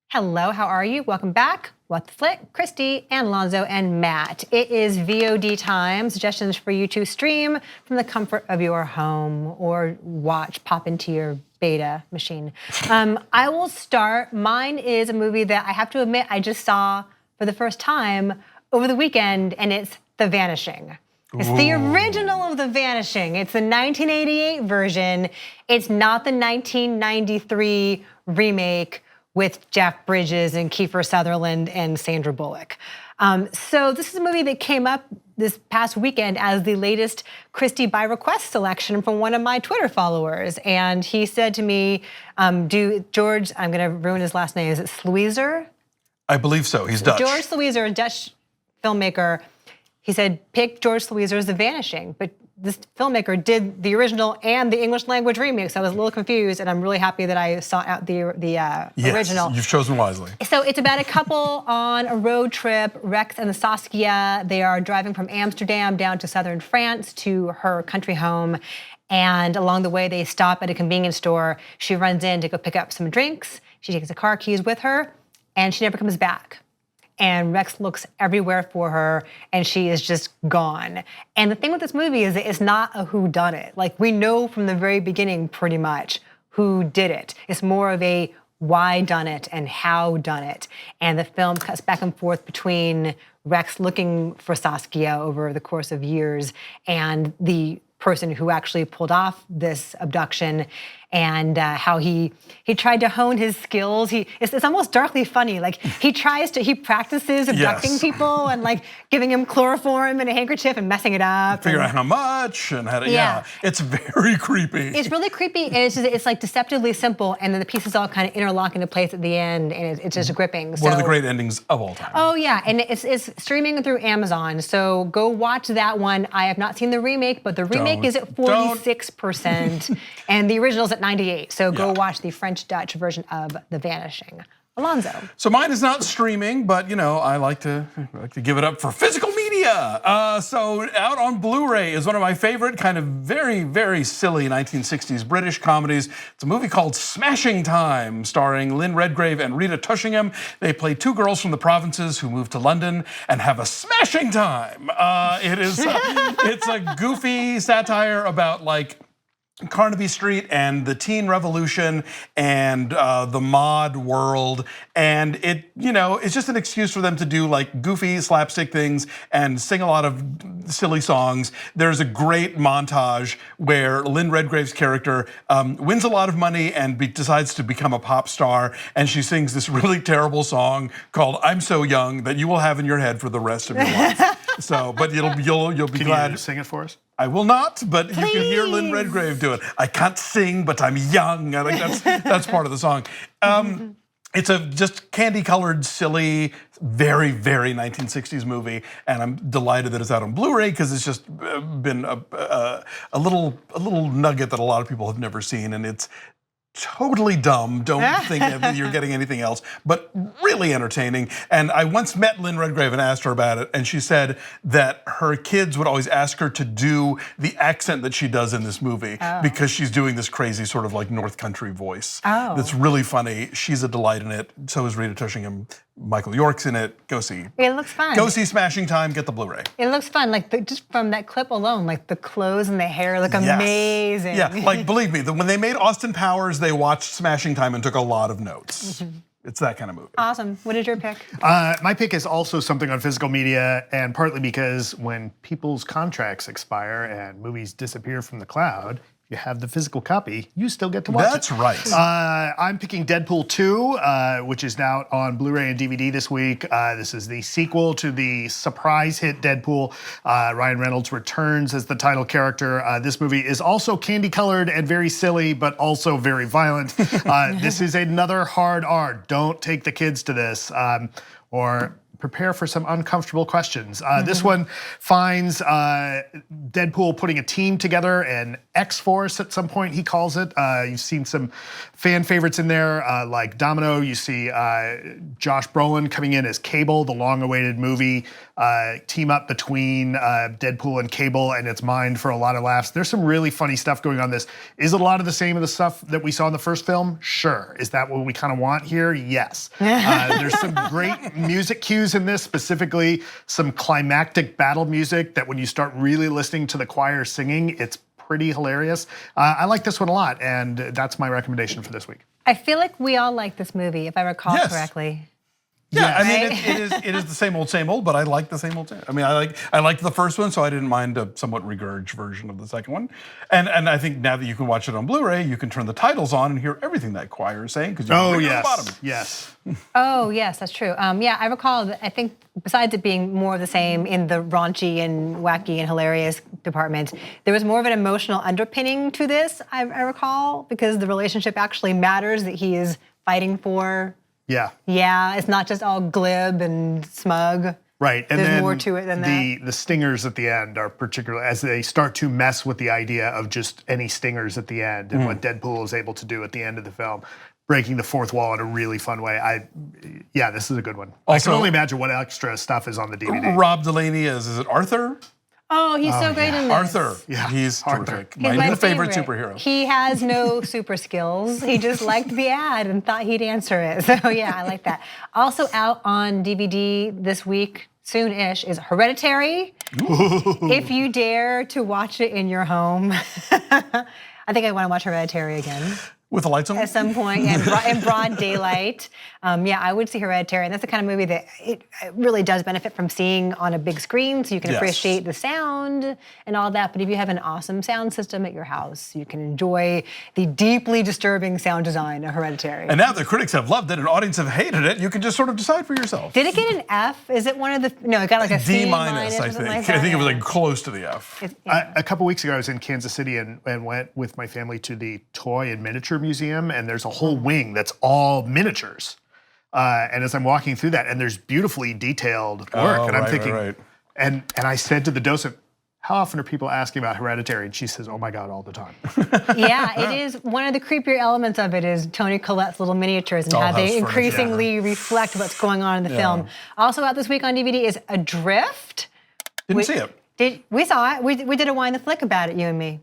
Hello, how are you? Welcome back. What the Flick, Christy and Alonso and Matt. It is VOD time. Suggestions for you to stream from the comfort of your home or pop into your beta machine. I will start. Mine is a movie that I have to admit I just saw for the first time over the weekend, and it's The Vanishing. It's the original of The Vanishing. It's the 1988 version. It's not the 1993 remake with Jeff Bridges and Kiefer Sutherland and Sandra Bullock. So this is a movie that came up this past weekend as the latest Christy by request selection from one of my Twitter followers. And he said to me, George, I'm gonna ruin his last name, is it Sluizer? I believe so, he's Dutch. George Sluizer, a Dutch filmmaker. He said, pick George Sluizer's The Vanishing, but this filmmaker did the original and the English language remake, so I was a little confused, and I'm really happy that I sought out the original. You've chosen wisely. So it's about a couple on a road trip, RECS and Saskia. They are driving from Amsterdam down to southern France to her country home, and along the way they stop at a convenience store. She runs in to go pick up some drinks. She takes the car keys with her, and she never comes back. And RECS looks everywhere for her, and she is just gone. And the thing with this movie is that it's not a whodunit. Like, we know from the very beginning, pretty much, who did it. It's more of a why done it and how done it. And the film cuts back and forth between RECS looking for Saskia over the course of years and the person who actually pulled off this abduction, and how he tried to hone his skills. It's almost darkly funny. Like, he practices abducting people and like giving him chloroform and a handkerchief and messing it up. Figure out how much and how to, yeah. It's very creepy. It's really creepy, and it's like deceptively simple, and then the pieces all kind of interlock into place at the end, and it's just gripping. One of the great endings of all time. Oh yeah, and it's streaming through Amazon, so go watch that one. I have not seen the remake, but the remake is at 46%, and the original's at 98. So go watch the French-Dutch version of The Vanishing. Alonso. So mine is not streaming, but I like to give it up for physical media. So out on Blu-ray is one of my favorite kind of very, very silly 1960s British comedies. It's a movie called Smashing Time, starring Lynn Redgrave and Rita Tushingham. They play two girls from the provinces who move to London and have a smashing time. It's a goofy satire about like Carnaby Street and the teen revolution and the mod world, and it's just an excuse for them to do like goofy slapstick things and sing a lot of silly songs. There's a great montage where Lynn Redgrave's character wins a lot of money and decides to become a pop star, and she sings this really terrible song called "I'm So Young" that you will have in your head for the rest of your life. So, but you'll be glad. Can you sing it for us? I will not, but you can hear Lynn Redgrave do it. I can't sing, but I'm young. I think that's part of the song. It's a just candy-colored, silly, very, very 1960s movie, and I'm delighted that it's out on Blu-ray because it's just been a little nugget that a lot of people have never seen, and it's totally dumb. Don't think that you're getting anything else, but really entertaining. And I once met Lynn Redgrave and asked her about it, and she said that her kids would always ask her to do the accent that she does in this movie because she's doing this crazy sort of like North Country voice. That's really funny. She's a delight in it. So is Rita Tushingham. Michael York's in it. Go see. It looks fun. Go see Smashing Time. Get the Blu-ray. It looks fun. Like just from that clip alone, like the clothes and the hair look amazing. Yeah, like believe me, when they made Austin Powers, they watched Smashing Time and took a lot of notes. It's that kind of movie. Awesome. What is your pick? My pick is also something on physical media, and partly because when people's contracts expire and movies disappear from the cloud, you have the physical copy, you still get to watch it. That's right. I'm picking Deadpool 2, which is now on Blu-ray and DVD this week. This is the sequel to the surprise hit Deadpool. Ryan Reynolds returns as the title character. This movie is also candy-colored and very silly, but also very violent. This is another hard R. Don't take the kids to this, or prepare for some uncomfortable questions. This one finds Deadpool putting a team together, an X-Force at some point, he calls it. You've seen some fan favorites in there, like Domino. You see Josh Brolin coming in as Cable, the long-awaited movie team up between Deadpool and Cable, and it's mined for a lot of laughs. There's some really funny stuff going on this. Is it a lot of the same of the stuff that we saw in the first film? Sure. Is that what we kind of want here? Yes. There's some great music cues in this, specifically some climactic battle music that when you start really listening to the choir singing, it's pretty hilarious. I like this one a lot, and that's my recommendation for this week. I feel like we all like this movie, if I recall correctly. Yeah, I mean, it is the same old, but I like the same old. I mean, I liked the first one, so I didn't mind a somewhat regurged version of the second one. And I think now that you can watch it on Blu-ray, you can turn the titles on and hear everything that choir is saying because you can read the bottom. Yes. Oh yes, that's true. Yeah, I recall that. I think besides it being more of the same in the raunchy and wacky and hilarious department, there was more of an emotional underpinning to this. I recall because the relationship actually matters that he is fighting for. Yeah. Yeah, it's not just all glib and smug. Right, and there's then more to it than that. The stingers at the end are particular as they start to mess with the idea of just any stingers at the end and what Deadpool is able to do at the end of the film, breaking the fourth wall in a really fun way. Yeah, this is a good one. Also, I can only imagine what extra stuff is on the DVD. Rob Delaney is it Arthur? Oh, he's so great in this. Arthur. Yeah, he's Arthur. terrific. He's My favorite superhero. He has no super skills. He just liked the ad and thought he'd answer it. So yeah, I like that. Also out on DVD this week, soon-ish, is Hereditary. Ooh. If you dare to watch it in your home. I think I want to watch Hereditary again. With the lights on? At some point, in broad daylight. Yeah, I would see Hereditary, and that's the kind of movie that it really does benefit from seeing on a big screen, so you can appreciate the sound and all that. But if you have an awesome sound system at your house, you can enjoy the deeply disturbing sound design of Hereditary. And now the critics have loved it and audience have hated it, you can just sort of decide for yourself. Did it get an F? Is it one of the, no, it got like a C minus, I think. Like I think it was like close to the F. A couple weeks ago, I was in Kansas City and went with my family to the Toy and Miniature Museum, and there's a whole wing that's all miniatures. And as I'm walking through that, and there's beautifully detailed work, and I'm thinking, and I said to the docent, how often are people asking about Hereditary? And she says, oh my God, all the time. Yeah, it is, one of the creepier elements of it is Toni Collette's little miniatures and how they increasingly reflect what's going on in the film. Also out this week on DVD is Adrift. Didn't see it. We saw it. We did a Wine the Flick about it, you and me.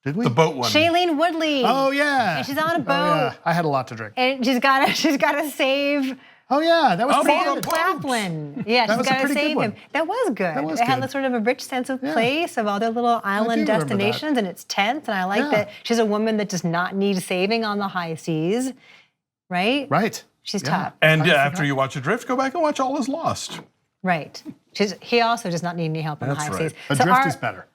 Did we? The boat one. Shailene Woodley. Oh yeah. And she's on a boat. Oh, yeah. I had a lot to drink. And she's gotta save. Oh yeah, that was pretty Sam good. Claflin. Yeah, she's gotta save him. That was good. That was it had good. sort of a rich sense of place of all their little island destinations, and it's tense. And I like that she's a woman that does not need saving on the high seas, right? Right. She's tough. And after you watch Adrift, go back and watch All Is Lost. Right. He also does not need any help on the high seas. Adrift is better.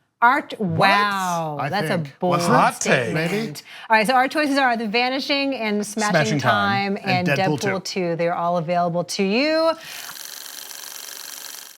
Wow, that's a bold hot statement. take. Maybe? All right, so our choices are The Vanishing and Smashing Time and Deadpool 2. They're all available to you.